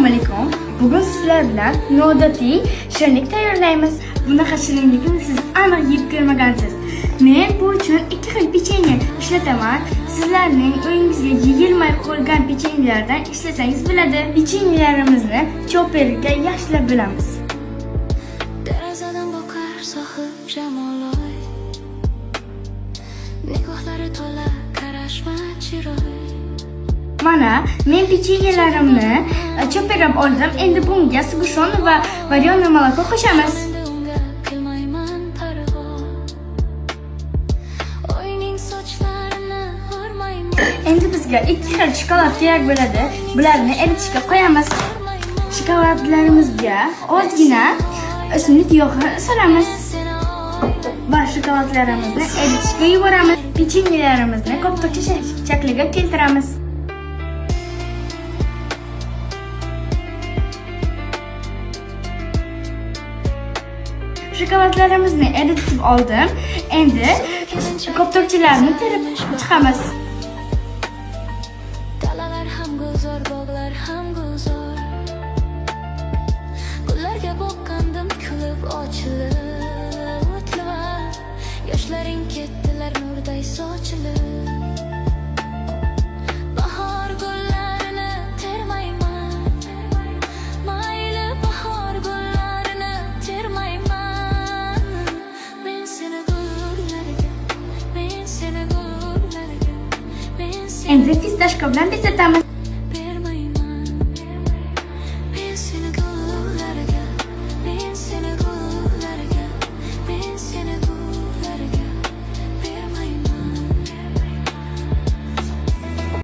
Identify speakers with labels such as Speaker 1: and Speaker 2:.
Speaker 1: Assalomu alaykum. Bugun sizlar bilan noodatiy shirinlik tayyorlaymiz. Bunaqa shirinlikni siz aniq yeb ko'rmagansiz. Men bu uchun 2 xil pechenye ishlataman. Sizlarning uyingizga yeyilmay qolgan pechenyelardan ishlasangiz bo'ladi. Pechenyelarimizni chopperga yaxshilab bo'lamiz.
Speaker 2: Derazadan boqar sohib jamoloy, nigohlari to'la qarashma chiroy.
Speaker 1: Mana men pechenyelarimni chopperlab oldim. Endi bunga sgushon va varionoy moloko qo'shamiz. Endi bizga 2 xil shokolad kerak bo'ladi. Bularni eritishga qo'yamiz. Shokoladlarimizga ozgina o'simlik yog'i solamiz. Va shokoladlarimizni eritishga yuboramiz. Pechenyelarimizni koptokcha shakliga keltiramiz. Shokoladlarimizni eritib oldim. Endi koptokchalarni terib chiqamiz.
Speaker 2: Dalalar ham gulzor, bog'lar ham gulzor. Gullarga boqqandim kulib ochilib, o'tlilar. Yoshlaring ketdilar nurday sochilib. Bahor gullarini termayman. Mayli bahor gullarini termayman. Men seni gullarga, men seni gullarga, men seni
Speaker 1: Endi fistashka bilan bezatamiz.